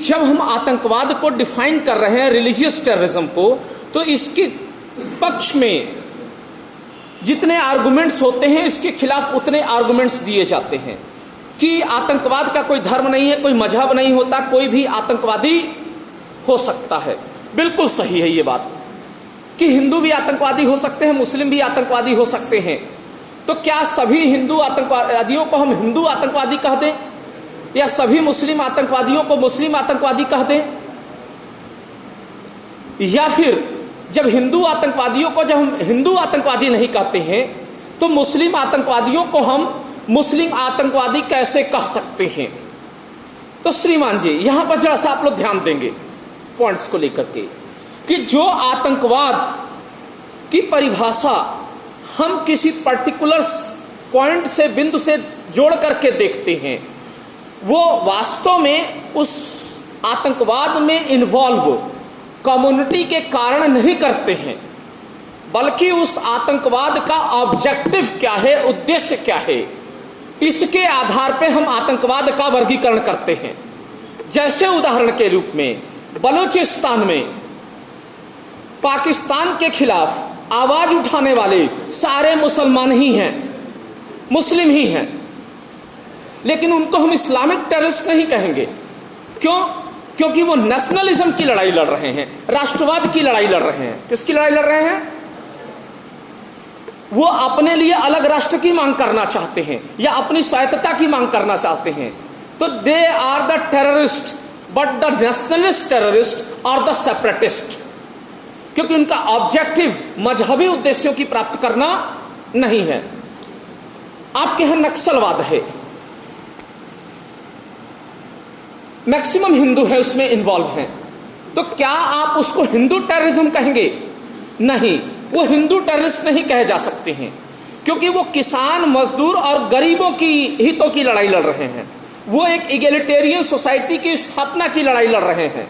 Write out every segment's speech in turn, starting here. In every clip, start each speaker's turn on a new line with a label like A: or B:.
A: जब हम आतंकवाद को डिफाइन कर रहे हैं, रिलीजियस टेररिज्म को, तो इसके पक्ष में जितने आर्गुमेंट्स होते हैं इसके खिलाफ उतने आर्गुमेंट्स दिए जाते हैं कि आतंकवाद का कोई धर्म नहीं है, कोई मजहब नहीं होता, कोई भी आतंकवादी हो सकता है। बिल्कुल सही है ये बात कि हिंदू भी आतंकवादी हो सकते हैं, मुस्लिम भी आतंकवादी हो सकते हैं। तो क्या सभी हिंदू आतंकवादियों को हम हिंदू आतंकवादी कह दें या सभी मुस्लिम आतंकवादियों को मुस्लिम आतंकवादी कह दें? या फिर जब हिंदू आतंकवादियों को जब हम हिंदू आतंकवादी नहीं कहते हैं तो मुस्लिम आतंकवादियों को हम मुस्लिम आतंकवादी कैसे कह सकते हैं? तो श्रीमान जी यहां पर जरा सा आप लोग ध्यान देंगे पॉइंट्स को लेकर के कि जो आतंकवाद की परिभाषा हम किसी पर्टिकुलर पॉइंट से, बिंदु से जोड़ करके देखते हैं, वो वास्तव में उस आतंकवाद में इन्वॉल्व कम्युनिटी के कारण नहीं करते हैं, बल्कि उस आतंकवाद का ऑब्जेक्टिव क्या है, उद्देश्य क्या है, इसके आधार पे हम आतंकवाद का वर्गीकरण करते हैं। जैसे उदाहरण के रूप में बलूचिस्तान में पाकिस्तान के खिलाफ आवाज उठाने वाले सारे मुसलमान ही हैं, मुस्लिम ही हैं, लेकिन उनको हम इस्लामिक टेररिस्ट नहीं कहेंगे। क्यों? क्योंकि वो नेशनलिज्म की लड़ाई लड़ रहे हैं, राष्ट्रवाद की लड़ाई लड़ रहे हैं। किसकी लड़ाई लड़ रहे हैं? वो अपने लिए अलग राष्ट्र की मांग करना चाहते हैं या अपनी स्वायत्तता की मांग करना चाहते हैं। तो they are the terrorist, but the nationalist terrorist और द सेपरेटिस्ट, क्योंकि उनका ऑब्जेक्टिव मजहबी उद्देश्यों की प्राप्त करना नहीं है। आपके यहां नक्सलवाद है, मैक्सिमम हिंदू है उसमें इन्वॉल्व हैं, तो क्या आप उसको हिंदू टेररिज्म कहेंगे? नहीं, वो हिंदू टेररिस्ट नहीं कहे जा सकते हैं, क्योंकि वो किसान, मजदूर और गरीबों की हितों की लड़ाई लड़ रहे हैं। वो एक इगैलिटेरियन सोसाइटी की स्थापना की लड़ाई लड़ रहे हैं,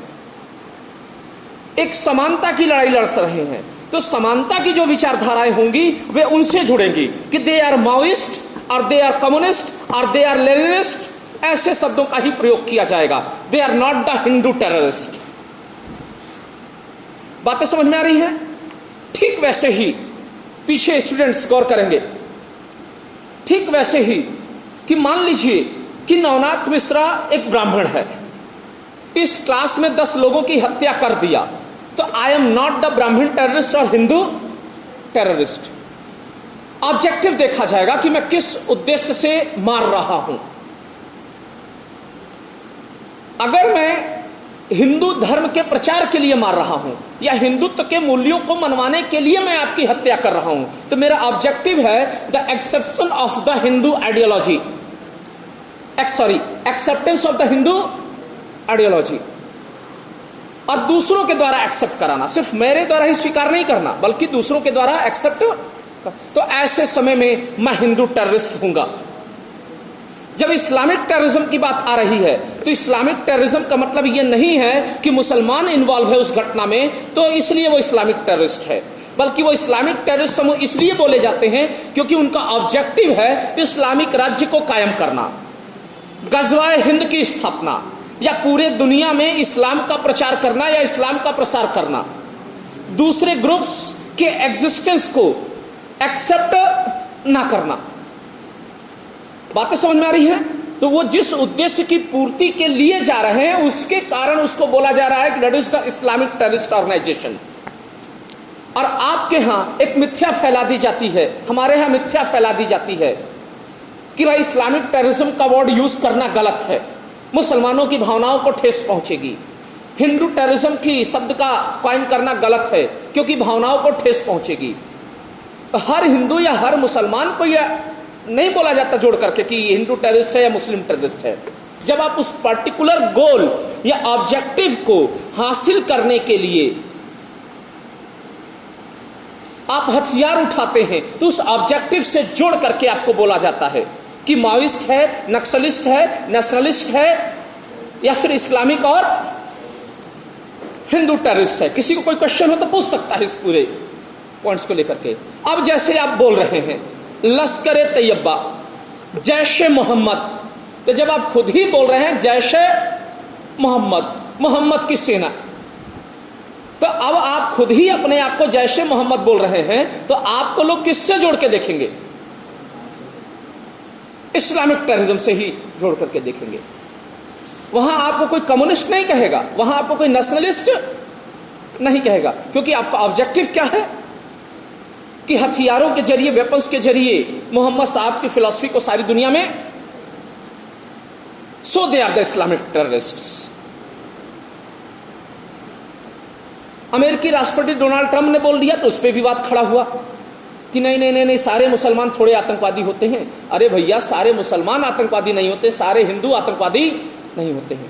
A: एक समानता की लड़ाई लड़ रहे हैं। तो समानता की जो विचारधाराएं होंगी वे उनसे जुड़ेंगी कि दे आर माओइस्ट और दे आर कम्युनिस्ट और दे आर लेनिनिस्ट, ऐसे शब्दों का ही प्रयोग किया जाएगा। They are not the Hindu terrorist. बातें समझ में आ रही हैं? ठीक वैसे ही पीछे स्टूडेंट्स गौर करेंगे, ठीक वैसे ही कि मान लीजिए कि नवनाथ मिश्रा एक ब्राह्मण है, इस क्लास में 10 लोगों की हत्या कर दिया, तो आई एम नॉट द ब्राह्मण टेररिस्ट और हिंदू टेररिस्ट। ऑब्जेक्टिव देखा जाएगा कि मैं किस उद्देश्य से मार रहा हूं। अगर मैं हिंदू धर्म के प्रचार के लिए मार रहा हूं या हिंदुत्व के मूल्यों को मनवाने के लिए मैं आपकी हत्या कर रहा हूं, तो मेरा ऑब्जेक्टिव है the exception of the Hindu ideology, acceptance of the Hindu ideology, और दूसरों के द्वारा एक्सेप्ट कराना, सिर्फ मेरे द्वारा ही स्वीकार नहीं करना बल्कि दूसरों के द्वारा एक्सेप्ट। तो ऐसे समय में मैं हिंदू टेररिस्ट हूंगा। जब इस्लामिक टेररिज्म की बात आ रही है तो इस्लामिक टेररिज्म का मतलब यह नहीं है कि मुसलमान इन्वॉल्व है उस घटना में तो इसलिए वो इस्लामिक टेररिस्ट है, बल्कि वो इस्लामिक टेररिस्ट समूह इसलिए बोले जाते हैं क्योंकि उनका ऑब्जेक्टिव है इस्लामिक राज्य को कायम करना, गजवाए हिंद की स्थापना, या पूरे दुनिया में इस्लाम का प्रचार करना या इस्लाम का प्रसार करना, दूसरे ग्रुप्स के एग्जिस्टेंस को एक्सेप्ट ना करना। बातें समझ में आ रही है? तो वो जिस उद्देश्य की पूर्ति के लिए जा रहे हैं उसके कारण उसको बोला जा रहा है कि that is the Islamic terrorist organisation. और आपके यहां एक मिथ्या फैला दी जाती है, हमारे यहां मिथ्या फैला दी जाती है कि भाई इस्लामिक टेररिज्म का वर्ड यूज करना गलत है, मुसलमानों की भावनाओं को ठेस पहुंचेगी। हिंदू टेररिज्म की शब्द का कॉइन करना गलत है क्योंकि भावनाओं को ठेस पहुंचेगी। हर हिंदू या हर मुसलमान को यह नहीं बोला जाता जोड़ करके कि हिंदू टेररिस्ट है या मुस्लिम टेररिस्ट है। जब आप उस पर्टिकुलर गोल या ऑब्जेक्टिव को हासिल करने के लिए आप हथियार उठाते हैं तो उस ऑब्जेक्टिव से जोड़ करके आपको बोला जाता है कि माओइस्ट है, नक्सलिस्ट है, नेशनलिस्ट है या फिर इस्लामिक और हिंदू टेररिस्ट है। किसी को कोई क्वेश्चन हो तो पूछ सकता है इस पूरे पॉइंट्स को लेकर के। अब जैसे आप बोल रहे हैं लश्कर तैयबा, जैश मोहम्मद, तो जब आप खुद ही बोल रहे हैं जैश मोहम्मद मोहम्मद की सेना। तो अब आप खुद ही अपने आप को जैसे मोहम्मद बोल रहे हैं, तो आपको लोग किससे जोड़ के देखेंगे? इस्लामिक टेररिज्म से ही जोड़ करके देखेंगे। वहां आपको कोई कम्युनिस्ट नहीं कहेगा, वहां आपको कोई नेशनलिस्ट नहीं कहेगा, क्योंकि आपका ऑब्जेक्टिव क्या है कि हथियारों के जरिए, वेपन्स के जरिए मोहम्मद साहब की फिलॉसफी को सारी दुनिया में, so they are the Islamic terrorists. अमेरिकी राष्ट्रपति डोनाल्ड ट्रंप ने बोल दिया तो उस पर विवाद खड़ा हुआ कि नहीं नहीं नहीं नहीं, सारे मुसलमान थोड़े आतंकवादी होते हैं। अरे भैया, सारे मुसलमान आतंकवादी नहीं होते, सारे हिंदू आतंकवादी नहीं होते हैं।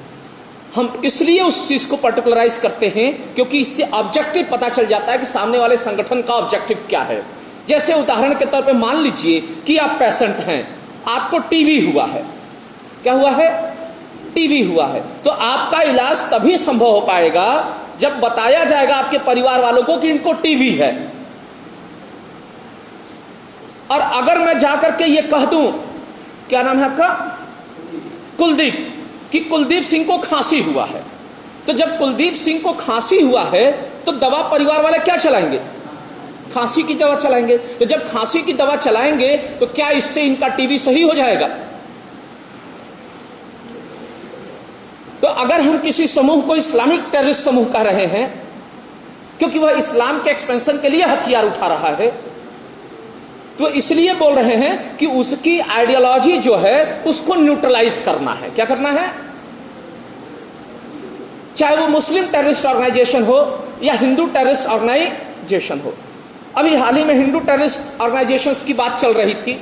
A: हम इसलिए उस चीज को पर्टिकुलराइज करते हैं क्योंकि इससे ऑब्जेक्टिव पता चल जाता है कि सामने वाले संगठन का ऑब्जेक्टिव क्या है। जैसे उदाहरण के तौर पे मान लीजिए कि आप पेशेंट हैं, आपको टीबी हुआ है। क्या हुआ है? टीबी हुआ है। तो आपका इलाज तभी संभव हो पाएगा जब बताया जाएगा आपके परिवार वालों को कि इनको टीबी है। और अगर मैं जाकर के ये कह दूं, क्या नाम है आपका? कुलदीप, कि कुलदीप सिंह को खांसी हुआ है, तो जब कुलदीप सिंह को खांसी हुआ है तो दवा परिवार वाले क्या चलाएंगे? खांसी की दवा चलाएंगे। तो जब खांसी की दवा चलाएंगे तो क्या इससे इनका टीबी सही हो जाएगा? तो अगर हम किसी समूह को इस्लामिक टेररिस्ट समूह कह रहे हैं क्योंकि वह इस्लाम के एक्सपेंशन के लिए हथियार उठा रहा है, तो इसलिए बोल रहे हैं कि उसकी आइडियोलॉजी जो है उसको न्यूट्रलाइज करना है। क्या करना है? चाहे वो मुस्लिम टेररिस्ट ऑर्गेनाइजेशन हो या हिंदू टेररिस्ट ऑर्गेनाइजेशन हो। अभी हाल ही में हिंदू टेररिस्ट ऑर्गेनाइजेशंस की बात चल रही थी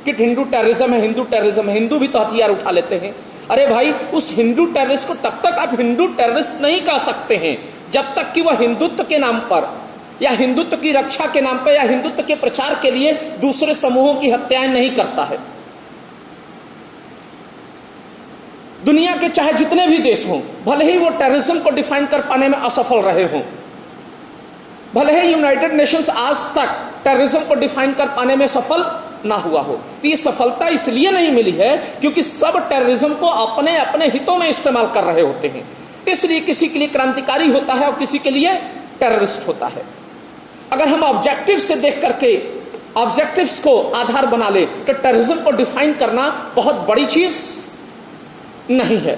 A: कि हिंदू टेररिज्म है, हिंदू टेररिज्म है, हिंदू भी तो हथियार उठा लेते हैं। अरे भाई, उस हिंदू टेररिस्ट को तब तक आप हिंदू टेररिस्ट नहीं कह सकते हैं जब तक कि वह हिंदुत्व के नाम पर या हिंदुत्व की रक्षा के नाम पर या हिंदुत्व के प्रचार के लिए दूसरे समूहों की हत्याएं नहीं करता है। दुनिया के चाहे जितने भी देश हों, भले ही वो टेररिज्म को डिफाइन कर पाने में असफल रहे हों, भले ही यूनाइटेड नेशंस आज तक टेररिज्म को डिफाइन कर पाने में सफल ना हुआ हो, तो ये सफलता इसलिए नहीं मिली है क्योंकि सब टेररिज्म को अपने अपने हितों में इस्तेमाल कर रहे होते हैं। इसलिए किसी के लिए क्रांतिकारी होता है और किसी के लिए टेररिस्ट होता है। अगर हम ऑब्जेक्टिव से देख करके ऑब्जेक्टिव्स को आधार बना ले तो टेररिज्म को डिफाइन करना बहुत बड़ी चीज नहीं है।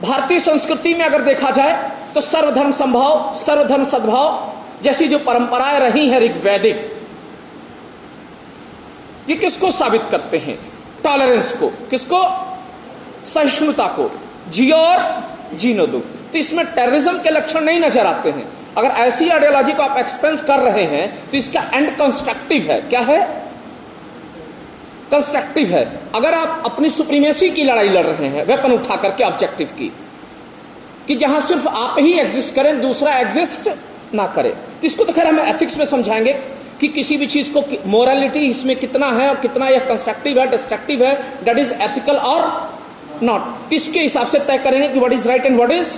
A: भारतीय संस्कृति में अगर देखा जाए तो सर्वधर्म संभाव, सर्वधर्म सद्भाव जैसी जो परंपराएं रही हैं ऋग्वैदिक, ये किसको साबित करते हैं? टॉलरेंस को। किसको? सहिष्णुता को। जियो और जीनो दो। तो इसमें टेररिज्म के लक्षण नहीं नजर आते हैं। अगर ऐसी आइडियोलॉजी को आप एक्सपेंस कर रहे हैं तो इसका एंड कंस्ट्रक्टिव है। क्या है? कंस्ट्रक्टिव है। अगर आप अपनी सुप्रीमेसी की लड़ाई लड़ रहे हैं वेपन उठा करके ऑब्जेक्टिव की, कि जहां सिर्फ आप ही एग्जिस्ट करें, दूसरा एग्जिस्ट ना करे, तो इसको तो खैर हम एथिक्स में समझाएंगे कि किसी भी चीज को मोरालिटी इसमें कितना है और कितना यह कंस्ट्रक्टिव है, डिस्ट्रक्टिव है, दैट इज एथिकल और नॉट। इसके हिसाब से तय करेंगे कि what is right and what is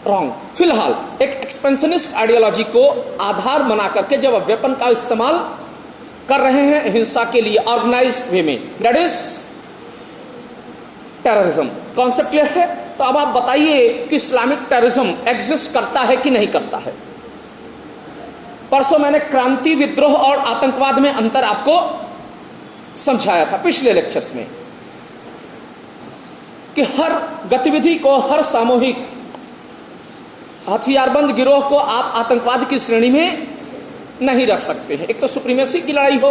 A: wrong. फिलहाल एक एक्सपेंशनिस्ट आइडियोलॉजी को आधार बना करके जब आप वेपन का इस्तेमाल कर रहे हैं हिंसा के लिए ऑर्गेनाइज वे में, that is terrorism. Concept clear है? तो अब आप बताइए कि इस्लामिक टेररिज्म एग्जिस्ट करता है कि नहीं करता है। परसों मैंने क्रांति, विद्रोह और आतंकवाद में अंतर आपको समझाया था पिछले लेक्चर्स में, कि हर गतिविधि को, हर सामूहिक हथियारबंद गिरोह को आप आतंकवाद की श्रेणी में नहीं रख सकते हैं। एक तो सुप्रीमेसी की लड़ाई हो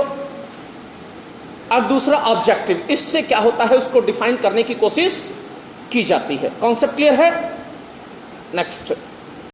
A: और दूसरा ऑब्जेक्टिव। इससे क्या होता है उसको डिफाइन करने की कोशिश की जाती है। कॉन्सेप्ट क्लियर है? नेक्स्ट।